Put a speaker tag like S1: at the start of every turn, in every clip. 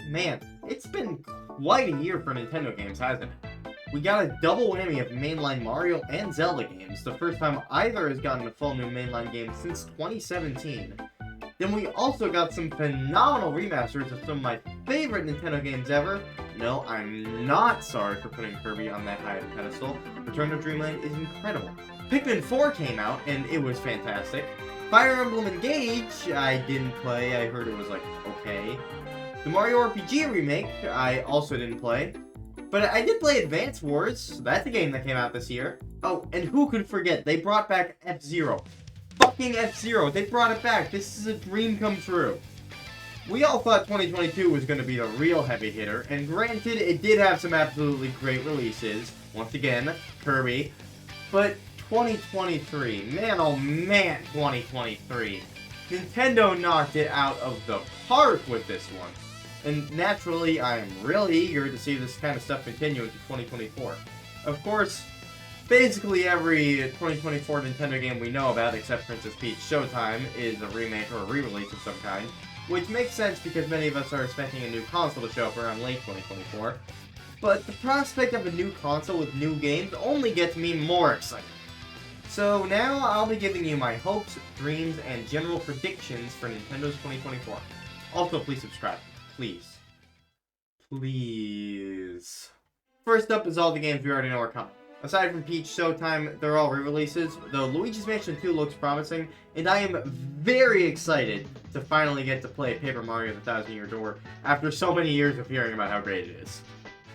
S1: Man, it's been quite a year for Nintendo games, hasn't it? We got a double whammy of mainline Mario and Zelda games, the first time either has gotten a full new mainline game since 2017. Then we also got some phenomenal remasters of some of my favorite Nintendo games ever. No, I'm not sorry for putting Kirby on that high of a pedestal. Return to Dreamland is incredible. Pikmin 4 came out, and it was fantastic. Fire Emblem Engage, I didn't play. I heard it was, okay. The Mario RPG remake, I also didn't play. But I did play Advance Wars. That's a game that came out this year. Oh, and who could forget? They brought back F-Zero. Fucking F-Zero. They brought it back. This is a dream come true. We all thought 2022 was going to be the real heavy hitter, and granted, it did have some absolutely great releases. Once again, Kirby. But 2023, man oh man, 2023. Nintendo knocked it out of the park with this one. And naturally, I'm really eager to see this kind of stuff continue into 2024. Of course, basically every 2024 Nintendo game we know about, except Princess Peach Showtime, is a remake or a re-release of some kind. Which makes sense because many of us are expecting a new console to show up around late 2024. But the prospect of a new console with new games only gets me more excited. So now I'll be giving you my hopes, dreams, and general predictions for Nintendo's 2024. Also, please subscribe. Please. Please. First up is all the games we already know are coming. Aside from Peach Showtime, they're all re-releases, though Luigi's Mansion 2 looks promising, and I am very excited to finally get to play Paper Mario The Thousand Year Door after so many years of hearing about how great it is.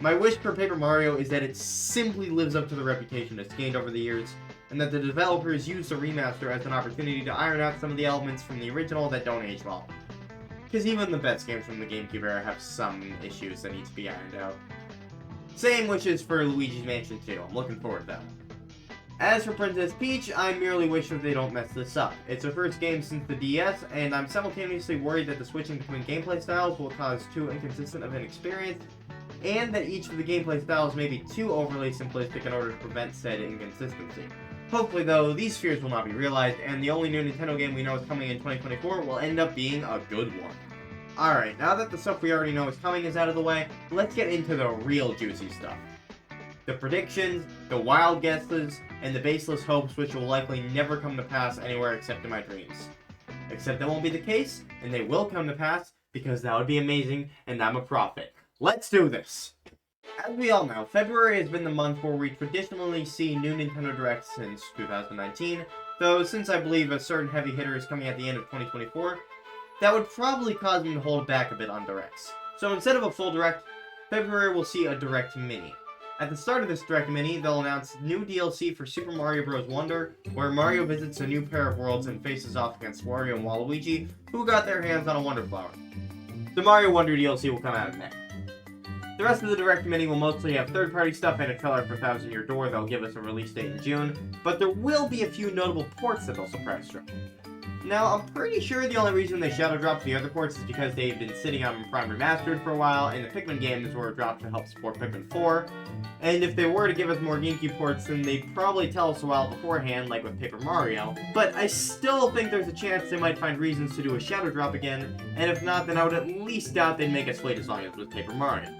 S1: My wish for Paper Mario is that it simply lives up to the reputation it's gained over the years, and that the developers use the remaster as an opportunity to iron out some of the elements from the original that don't age well. Because even the best games from the GameCube era have some issues that need to be ironed out. Same wishes for Luigi's Mansion 2, I'm looking forward to that. As for Princess Peach, I merely wish that they don't mess this up. It's their first game since the DS, and I'm simultaneously worried that the switching between gameplay styles will cause too inconsistent of an experience, and that each of the gameplay styles may be too overly simplistic in order to prevent said inconsistency. Hopefully though, these fears will not be realized, and the only new Nintendo game we know is coming in 2024 will end up being a good one. Alright, now that the stuff we already know is coming is out of the way, let's get into the real juicy stuff. The predictions, the wild guesses, and the baseless hopes which will likely never come to pass anywhere except in my dreams. Except that won't be the case, and they will come to pass, because that would be amazing, and I'm a prophet. Let's do this! As we all know, February has been the month where we traditionally see new Nintendo Directs since 2019, though since I believe a certain heavy hitter is coming at the end of 2024, that would probably cause me to hold back a bit on Directs. So instead of a full Direct, February will see a Direct Mini. At the start of this Direct Mini, they'll announce new DLC for Super Mario Bros. Wonder, where Mario visits a new pair of worlds and faces off against Wario and Waluigi, who got their hands on a Wonder Flower. The Mario Wonder DLC will come out in May. The rest of the Direct Mini will mostly have third-party stuff and a trailer for Thousand Year Door that'll give us a release date in June, but there will be a few notable ports that they'll surprise drop. Now, I'm pretty sure the only reason they shadow dropped the other ports is because they've been sitting on Prime Remastered for a while, and the Pikmin games were dropped to help support Pikmin 4. And if they were to give us more GameCube ports, then they'd probably tell us a while beforehand, like with Paper Mario. But I still think there's a chance they might find reasons to do a shadow drop again, and if not, then I would at least doubt they'd make us wait as long as with Paper Mario.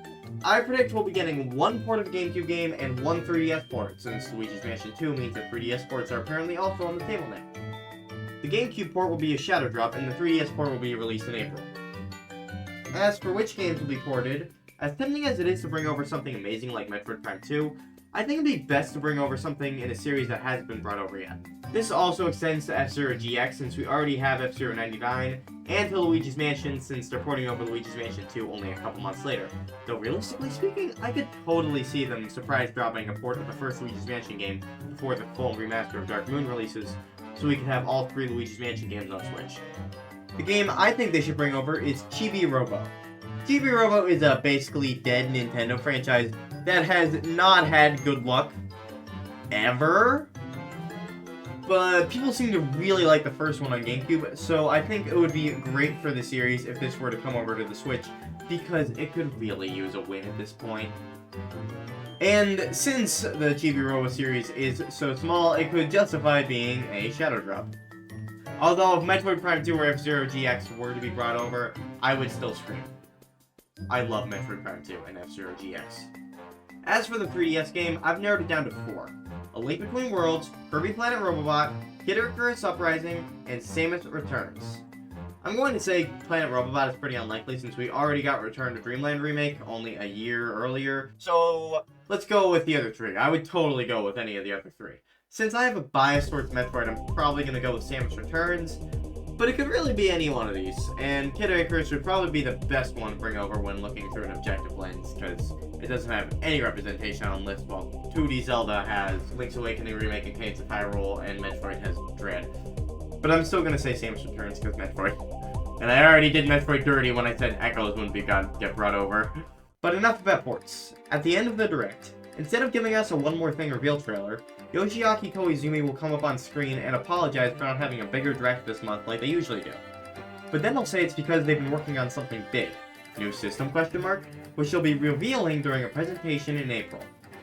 S1: I predict we'll be getting one port of a GameCube game and one 3DS port, since Luigi's Mansion 2 means that 3DS ports are apparently also on the table now. The GameCube port will be a shadow drop, and the 3DS port will be released in April. As for which games will be ported, as tempting as it is to bring over something amazing like Metroid Prime 2, I think it'd be best to bring over something in a series that hasn't been brought over yet. This also extends to F-Zero GX since we already have F-Zero 99, and to Luigi's Mansion since they're porting over Luigi's Mansion 2 only a couple months later. Though realistically speaking, I could totally see them surprise dropping a port of the first Luigi's Mansion game before the full remaster of Dark Moon releases, so we can have all three Luigi's Mansion games on Switch. The game I think they should bring over is Chibi Robo. Chibi Robo is a basically dead Nintendo franchise that has not had good luck ever. But people seem to really like the first one on GameCube, so I think it would be great for the series if this were to come over to the Switch, because it could really use a win at this point. And since the Chibi Robo series is so small, it could justify being a shadow drop. Although if Metroid Prime 2 or F-Zero GX were to be brought over, I would still scream. I love Metroid Prime 2 and F-Zero GX. As for the 3DS game, I've narrowed it down to 4. A Link Between Worlds, Kirby Planet Robobot, Kid Icarus Uprising, and Samus Returns. I'm going to say Planet Robobot is pretty unlikely since we already got Return to Dreamland Remake only a year earlier, so let's go with the other 3. I would totally go with any of the other 3. Since I have a bias towards Metroid, I'm probably going to go with Samus Returns, but it could really be any one of these, and Kid Icarus would probably be the best one to bring over when looking through an objective lens, because it doesn't have any representation on lists, while 2D Zelda has Link's Awakening Remake and Cadence of Hyrule, and Metroid has Dread. But I'm still going to say Samus Returns because Metroid. And I already did Metroid dirty when I said Echoes wouldn't get brought over. But enough about ports. At the end of the Direct, instead of giving us a One More Thing reveal trailer, Yoshiaki Koizumi will come up on screen and apologize for not having a bigger Direct this month like they usually do. But then they'll say it's because they've been working on something big. New system ? Which they'll be revealing during a presentation in April.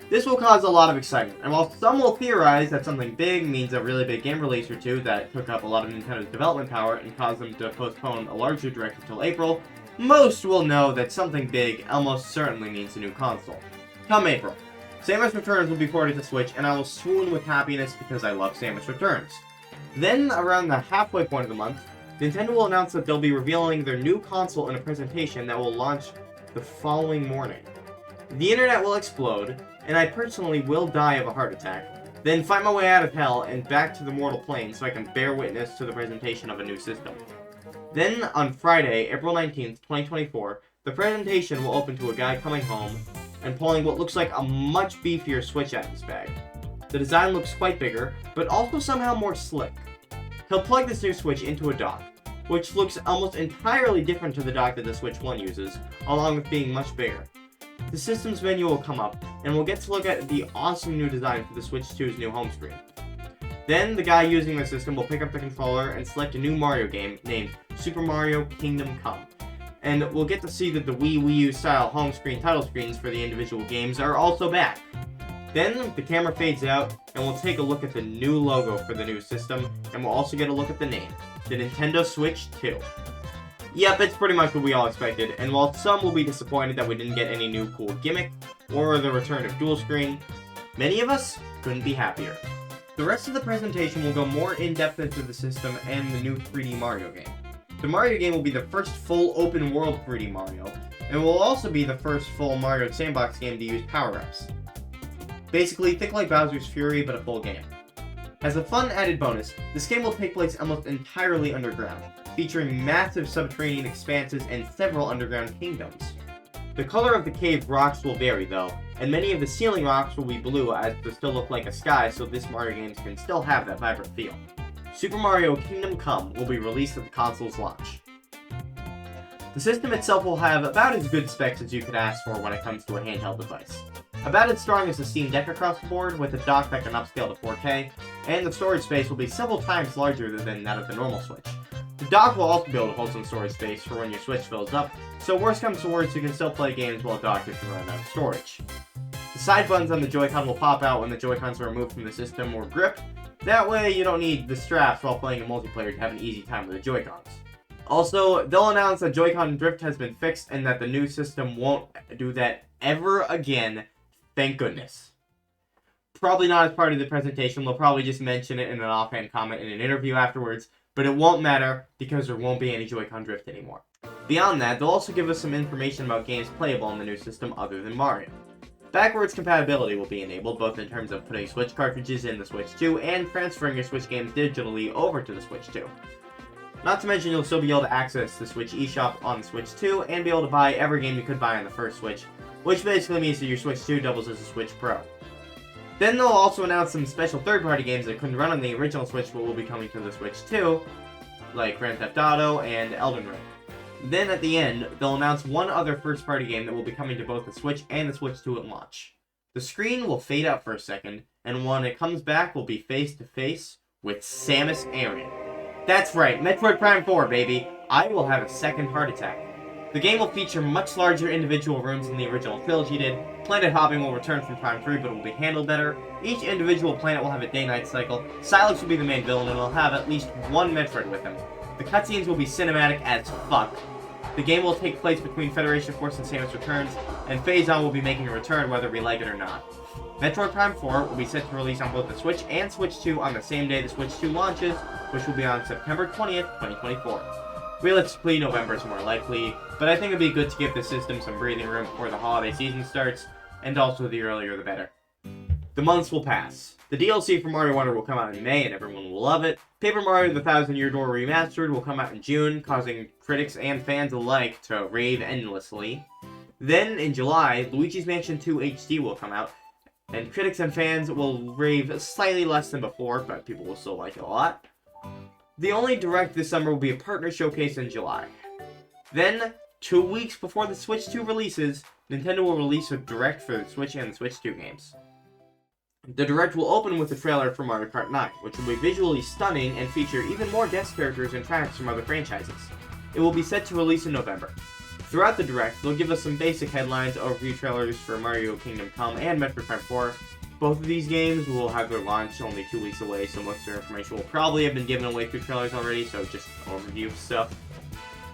S1: This will cause a lot of excitement, and while some will theorize that something big means a really big game release or two that took up a lot of Nintendo's development power and caused them to postpone a larger Direct until April, most will know that something big almost certainly means a new console. Come April, Samus Returns will be ported to Switch, and I will swoon with happiness because I love Samus Returns. Then, around the halfway point of the month, Nintendo will announce that they'll be revealing their new console in a presentation that will launch the following morning. The internet will explode, and I personally will die of a heart attack, then find my way out of hell and back to the mortal plane so I can bear witness to the presentation of a new system. Then, on Friday, April 19th, 2024, the presentation will open to a guy coming home and pulling what looks like a much beefier Switch out of his bag. The design looks quite bigger, but also somehow more slick. He'll plug this new Switch into a dock, which looks almost entirely different to the dock that the Switch 1 uses, along with being much bigger. The system's menu will come up, and we'll get to look at the awesome new design for the Switch 2's new home screen. Then, the guy using the system will pick up the controller and select a new Mario game named Super Mario Kingdom Come. And we'll get to see that the Wii U style home screen title screens for the individual games are also back. Then, the camera fades out, and we'll take a look at the new logo for the new system, and we'll also get a look at the name, the Nintendo Switch 2. Yep, it's pretty much what we all expected, and while some will be disappointed that we didn't get any new cool gimmick, or the return of dual screen, many of us couldn't be happier. The rest of the presentation will go more in-depth into the system and the new 3D Mario game. The Mario game will be the first full open-world 3D Mario, and will also be the first full Mario Sandbox game to use power-ups. Basically, think like Bowser's Fury, but a full game. As a fun added bonus, this game will take place almost entirely underground, featuring massive subterranean expanses and several underground kingdoms. The color of the cave rocks will vary though, and many of the ceiling rocks will be blue as to still look like a sky so this Mario game can still have that vibrant feel. Super Mario Kingdom Come will be released at the console's launch. The system itself will have about as good specs as you could ask for when it comes to a handheld device. About as strong as the Steam Deck across the board, with a dock that can upscale to 4K, and the storage space will be several times larger than that of the normal Switch. The dock will also be able to hold some storage space for when your Switch fills up, so worst comes to worst, you can still play games while docked if you run out of storage. The side buttons on the Joy-Con will pop out when the Joy-Cons are removed from the system or gripped. That way you don't need the straps while playing a multiplayer to have an easy time with the Joy-Cons. Also, they'll announce that Joy-Con drift has been fixed and that the new system won't do that ever again. Thank goodness. Probably not as part of the presentation, they'll probably just mention it in an offhand comment in an interview afterwards, but it won't matter because there won't be any Joy-Con drift anymore. Beyond that, they'll also give us some information about games playable on the new system other than Mario. Backwards compatibility will be enabled, both in terms of putting Switch cartridges in the Switch 2 and transferring your Switch games digitally over to the Switch 2. Not to mention you'll still be able to access the Switch eShop on the Switch 2 and be able to buy every game you could buy on the first Switch, which basically means that your Switch 2 doubles as a Switch Pro. Then they'll also announce some special third-party games that couldn't run on the original Switch but will be coming to the Switch 2, like Grand Theft Auto and Elden Ring. Then at the end, they'll announce one other first-party game that will be coming to both the Switch and the Switch 2 at launch. The screen will fade out for a second, and when it comes back, we'll be face-to-face with Samus Aran. That's right, Metroid Prime 4, baby! I will have a second heart attack. The game will feature much larger individual rooms than the original trilogy did. Planet hopping will return from Prime 3, but it will be handled better. Each individual planet will have a day-night cycle. Sylux will be the main villain, and will have at least one Metroid with him. The cutscenes will be cinematic as fuck. The game will take place between Federation Force and Samus Returns, and Phase-On will be making a return whether we like it or not. Metroid Prime 4 will be set to release on both the Switch and Switch 2 on the same day the Switch 2 launches, which will be on September 20th, 2024. Realistically, November is more likely, but I think it'd be good to give the system some breathing room before the holiday season starts, and also the earlier the better. The months will pass. The DLC for Mario Wonder will come out in May and everyone will love it. Paper Mario The Thousand Year Door Remastered will come out in June, causing critics and fans alike to rave endlessly. Then, in July, Luigi's Mansion 2 HD will come out, and critics and fans will rave slightly less than before, but people will still like it a lot. The only direct this summer will be a partner showcase in July. Then, 2 weeks before the Switch 2 releases, Nintendo will release a direct for the Switch and the Switch 2 games. The direct will open with a trailer for Mario Kart 9, which will be visually stunning and feature even more guest characters and tracks from other franchises. It will be set to release in November. Throughout the direct, they'll give us some basic headlines, overview trailers for Mario Kingdom Come and Metroid Prime 4. Both of these games will have their launch only 2 weeks away, so most of their information will probably have been given away through trailers already, so just overview stuff.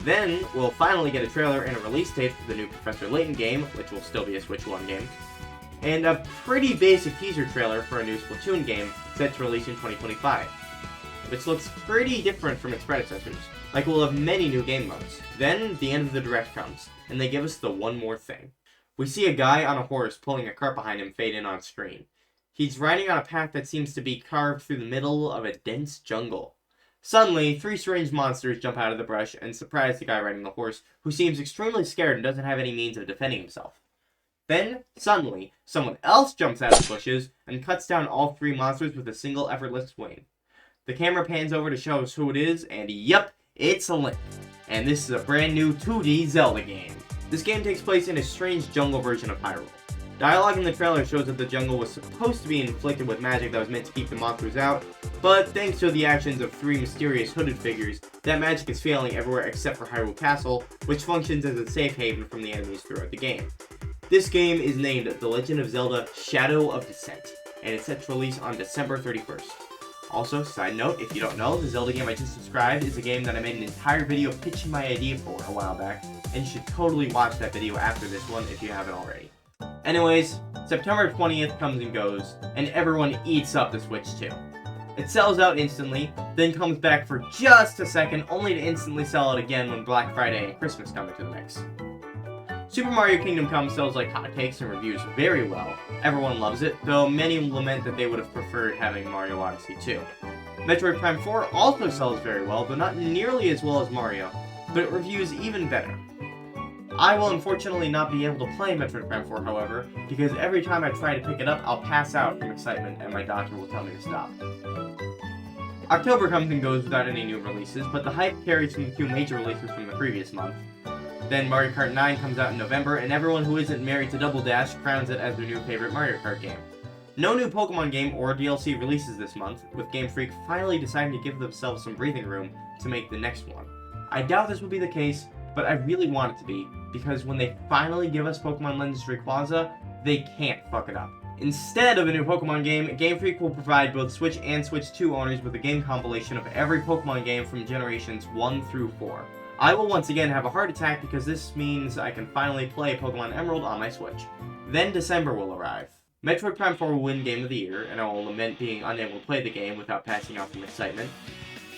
S1: Then, we'll finally get a trailer and a release date for the new Professor Layton game, which will still be a Switch 1 game. And a pretty basic teaser trailer for a new Splatoon game set to release in 2025, which looks pretty different from its predecessors. Like, we'll have many new game modes. Then, the end of the direct comes, and they give us the one more thing. We see a guy on a horse pulling a cart behind him fade in on screen. He's riding on a path that seems to be carved through the middle of a dense jungle. Suddenly, 3 strange monsters jump out of the brush and surprise the guy riding the horse, who seems extremely scared and doesn't have any means of defending himself. Then, suddenly, someone else jumps out of the bushes and cuts down all 3 monsters with a single effortless swing. The camera pans over to show us who it is, and yep, it's a Link. And this is a brand new 2D Zelda game. This game takes place in a strange jungle version of Hyrule. Dialogue in the trailer shows that the jungle was supposed to be inflicted with magic that was meant to keep the monsters out, but thanks to the actions of 3 mysterious hooded figures, that magic is failing everywhere except for Hyrule Castle, which functions as a safe haven from the enemies throughout the game. This game is named The Legend of Zelda Shadow of Descent, and it's set to release on December 31st. Also, side note, if you don't know, the Zelda game I just described is a game that I made an entire video pitching my idea for a while back, and you should totally watch that video after this one if you haven't already. Anyways, September 20th comes and goes, and everyone eats up the Switch 2. It sells out instantly, then comes back for just a second, only to instantly sell it again when Black Friday and Christmas come into the mix. Super Mario Kingdom Come sells like hotcakes and reviews very well. Everyone loves it, though many lament that they would have preferred having Mario Odyssey 2. Metroid Prime 4 also sells very well, though not nearly as well as Mario, but it reviews even better. I will unfortunately not be able to play Metroid Prime 4, however, because every time I try to pick it up, I'll pass out from excitement and my doctor will tell me to stop. October comes and goes without any new releases, but the hype carries from the 2 major releases from the previous month. Then Mario Kart 9 comes out in November, and everyone who isn't married to Double Dash crowns it as their new favorite Mario Kart game. No new Pokemon game or DLC releases this month, with Game Freak finally deciding to give themselves some breathing room to make the next one. I doubt this will be the case, but I really want it to be, because when they finally give us Pokemon Legends Rayquaza, they can't fuck it up. Instead of a new Pokemon game, Game Freak will provide both Switch and Switch 2 owners with a game compilation of every Pokemon game from generations 1 through 4. I will once again have a heart attack because this means I can finally play Pokemon Emerald on my Switch. Then December will arrive. Metroid Prime 4 will win Game of the Year, and I will lament being unable to play the game without passing out from excitement.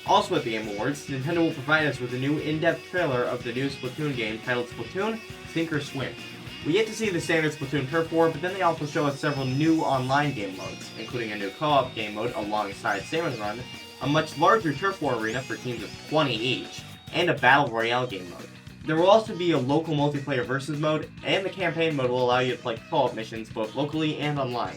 S1: Also at the Game Awards, Nintendo will provide us with a new in-depth trailer of the new Splatoon game titled Splatoon Sink or Swim. We get to see the standard Splatoon Turf War, but then they also show us several new online game modes, including a new co-op game mode alongside Salmon Run, a much larger Turf War arena for teams of 20 each, and a Battle Royale game mode. There will also be a local multiplayer versus mode, and the campaign mode will allow you to play co-op missions both locally and online.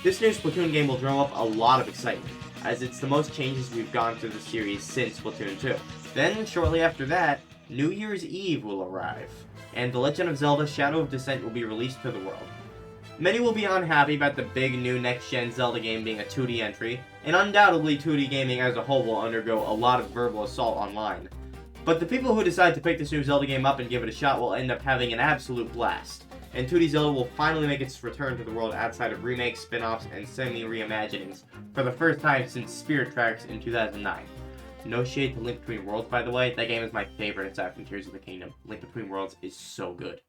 S1: This new Splatoon game will drum up a lot of excitement, as it's the most changes we've gone through the series since Splatoon 2. Then, shortly after that, New Year's Eve will arrive, and The Legend of Zelda Shadow of Descent will be released to the world. Many will be unhappy about the big new next-gen Zelda game being a 2D entry, and undoubtedly 2D gaming as a whole will undergo a lot of verbal assault online. But the people who decide to pick this new Zelda game up and give it a shot will end up having an absolute blast, and 2D Zelda will finally make its return to the world outside of remakes, spin-offs, and semi-reimaginings for the first time since Spirit Tracks in 2009. No shade to Link Between Worlds, by the way. That game is my favorite aside from Tears of the Kingdom. Link Between Worlds is so good.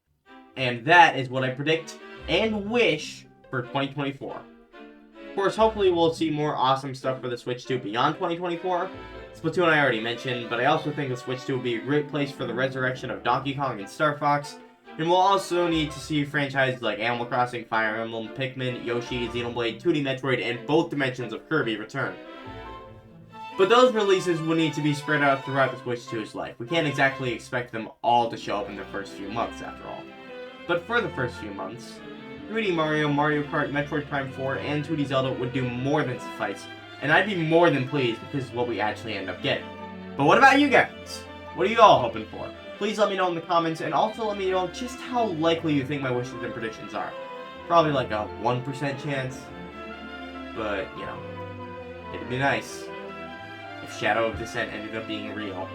S1: And that is what I predict and wish for 2024. Of course, hopefully we'll see more awesome stuff for the Switch 2 beyond 2024. Splatoon I already mentioned, but I also think the Switch 2 will be a great place for the resurrection of Donkey Kong and Star Fox. And we'll also need to see franchises like Animal Crossing, Fire Emblem, Pikmin, Yoshi, Xenoblade, 2D Metroid, and both dimensions of Kirby return. But those releases will need to be spread out throughout the Switch 2's life. We can't exactly expect them all to show up in the first few months, after all. But for the first few months, 3D Mario, Mario Kart, Metroid Prime 4, and 2D Zelda would do more than suffice, and I'd be more than pleased if this is what we actually end up getting. But what about you guys? What are you all hoping for? Please let me know in the comments, and also let me know just how likely you think my wishes and predictions are. Probably like a 1% chance, but, you know, it'd be nice if Shadow of Descent ended up being real.